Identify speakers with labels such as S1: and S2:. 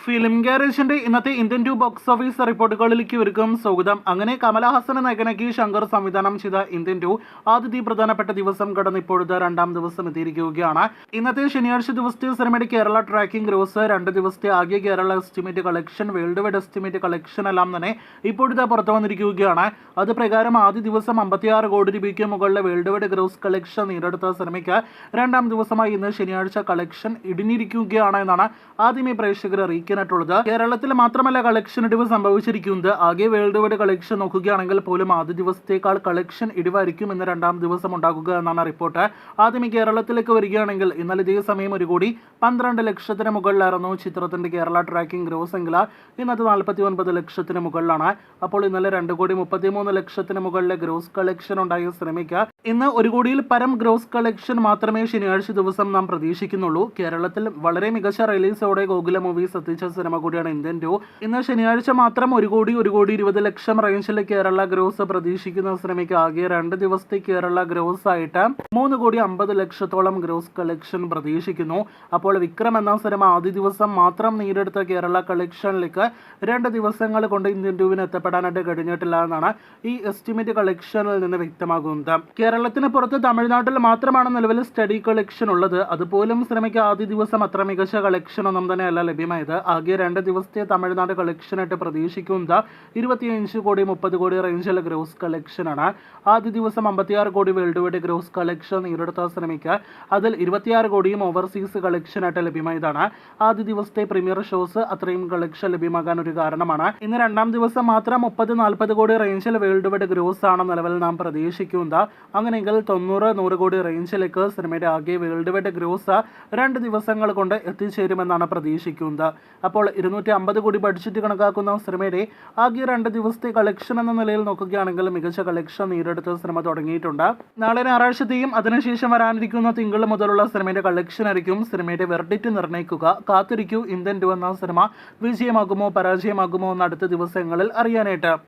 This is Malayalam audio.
S1: ഫിലിം ഗാരേജിന്റെ ഇന്നത്തെ ഇന്ത്യൻ ടു ബോക്സ് ഓഫീസ് റിപ്പോർട്ടുകളിലേക്ക് ഒരുക്കും സ്വാഗതം. അങ്ങനെ കമലഹാസനെ നായകനാക്കി ശങ്കർ സംവിധാനം ചെയ്ത ഇന്ത്യൻ ടു ആദ്യത്തെ പ്രധാനപ്പെട്ട ദിവസം കടന്ന് ഇപ്പോഴത്തെ രണ്ടാം ദിവസം എത്തിയിരിക്കുകയാണ്. ഇന്നത്തെ ശനിയാഴ്ച ദിവസത്തെ സിനിമയുടെ കേരള ട്രാക്കിംഗ് ഗ്രോസ്, 2 ദിവസത്തെ ആകെ Kerala estimate collection, world wide estimate collection എല്ലാം തന്നെ ഇപ്പോഴത്തെ പുറത്തു വന്നിരിക്കുകയാണ്. അത് പ്രകാരം ആദ്യ ദിവസം 56 കോടി രൂപയ്ക്ക് മുകളിലെ വേൾഡ് വൈഡ് ഗ്രോസ് കളക്ഷൻ നേടിയെടുത്ത സിനിമയ്ക്ക് രണ്ടാം ദിവസമായി ഇന്ന് ശനിയാഴ്ച കളക്ഷൻ ഇടിഞ്ഞിരിക്കുകയാണ് എന്നാണ് ആദ്യമേ പ്രേക്ഷകർ അറിയിക്കുന്നത്. കേരളത്തിൽ മാത്രമല്ല കളക്ഷൻ ഇടിവ് സംഭവിച്ചിരിക്കുന്നത്. ആകെ വേൾഡ് വൈഡ് കളക്ഷൻ നോക്കുകയാണെങ്കിൽ പോലും ആദ്യ ദിവസത്തേക്കാൾ കളക്ഷൻ ഇടിവായിരിക്കും ഇന്ന് രണ്ടാം ദിവസം ഉണ്ടാകുക എന്നാണ് റിപ്പോർട്ട്. ആദ്യമേ കേരളത്തിലേക്ക് വരികയാണെങ്കിൽ ഇന്നലെ ഇതേ സമയം 1,12,00,000 മുകളിലായിരുന്നു ചിത്രത്തിന്റെ കേരള ട്രാക്കിംഗ് ഗ്രോസ് എങ്കിൽ ഇന്നത്തെ 49 ലക്ഷത്തിന് മുകളിലാണ്. അപ്പോൾ ഇന്നലെ 2,33,00,000 മുകളിലെ ഗ്രോസ് കളക്ഷൻ ഉണ്ടായ സിനിമയ്ക്ക് ഇന്ന് 1 കോടിയിൽ പരം ഗ്രോസ് കളക്ഷൻ മാത്രമേ ശനിയാഴ്ച ദിവസം നാം പ്രതീക്ഷിക്കുന്നുള്ളൂ. കേരളത്തിൽ വളരെ മികച്ച റിലീസോടെ ഗോകുല മൂവീസ് എത്തിച്ച സിനിമ കൂടിയാണ് ഇന്ത്യൻ ടു. ഇന്ന് ശനിയാഴ്ച മാത്രം 1,20,00,000 റേഞ്ചിലെ കേരള ഗ്രോസ് പ്രതീക്ഷിക്കുന്ന സിനിമയ്ക്ക് ആകെ 2 ദിവസത്തെ കേരള ഗ്രോസ് ആയിട്ട് 3,50,00,000 ഗ്രോസ് കളക്ഷൻ പ്രതീക്ഷിക്കുന്നു. അപ്പോൾ വിക്രം എന്ന സിനിമ ആദ്യ ദിവസം മാത്രം നേടിയെടുത്ത കേരള കളക്ഷനിലേക്ക് 2 ദിവസങ്ങൾ കൊണ്ട് ഇന്ത്യൻ ടുവിന് എത്തപ്പെടാനായിട്ട് കഴിഞ്ഞിട്ടില്ല എന്നാണ് ഈ എസ്റ്റിമേറ്റ് കളക്ഷനിൽ നിന്ന് വ്യക്തമാകുന്നത്. കേരളത്തിന് പുറത്ത് തമിഴ്നാട്ടിൽ മാത്രമാണ് നിലവിൽ സ്റ്റഡി കളക്ഷൻ ഉള്ളത്. അതുപോലും സിനിമയ്ക്ക് ആദ്യ ദിവസം അത്ര മികച്ച കളക്ഷൻ ഒന്നും തന്നെ അല്ല ലഭ്യമായത്. ആകെ 2 ദിവസത്തെ തമിഴ്നാട് കളക്ഷനായിട്ട് പ്രതീക്ഷിക്കുന്നത് 25 കോടി 30 കോടി റേഞ്ചിലെ ഗ്രോസ് കളക്ഷനാണ്. ആദ്യ ദിവസം 56 കോടി വേൾഡ് വൈഡ് ഗ്രോസ് കളക്ഷൻ നേടിയെടുത്ത സിനിമയ്ക്ക് അതിൽ 26 കോടിയും ഓവർസീസ് കളക്ഷനായിട്ട് ലഭ്യമായതാണ്. ആദ്യ ദിവസത്തെ പ്രീമിയർ ഷോസ് അത്രയും കളക്ഷൻ ലഭ്യമാകാൻ ഒരു കാരണമാണ്. ഇന്ന് രണ്ടാം ദിവസം മാത്രം 30-40 കോടി റേഞ്ചിൽ വേൾഡ് വൈഡ് ഗ്രോസ് ആണ് നിലവിൽ നാം പ്രതീക്ഷിക്കുന്നത്. അങ്ങനെയെങ്കിൽ 90-100 കോടി റേഞ്ചിലേക്ക് സിനിമയുടെ ആകെ വേൾഡ് വൈഡ് ഗ്രോസ് 2 ദിവസങ്ങൾ കൊണ്ട് എത്തിച്ചേരുമെന്നാണ് പ്രതീക്ഷിക്കുന്നത്. അപ്പോൾ 250 കോടി ബഡ്ജറ്റ് കണക്കാക്കുന്ന സിനിമയുടെ ആകെ 2 ദിവസത്തെ കളക്ഷൻ എന്ന നിലയിൽ നോക്കുകയാണെങ്കിൽ മികച്ച കളക്ഷൻ നേടിയെടുത്ത സിനിമ തുടങ്ങിയിട്ടുണ്ട്. നാളെ ഞായറാഴ്ചത്തെയും അതിനുശേഷം വരാനിരിക്കുന്ന തിങ്കൾ മുതലുള്ള സിനിമയുടെ കളക്ഷൻ ആയിരിക്കും സിനിമയുടെ വെർഡിക്റ്റ് നിർണ്ണയിക്കുക. കാത്തിരിക്കൂ ഇന്ത്യൻ ടു എന്ന സിനിമ വിജയമാകുമോ പരാജയമാകുമോ എന്ന് അടുത്ത ദിവസങ്ങളിൽ അറിയാനായിട്ട്.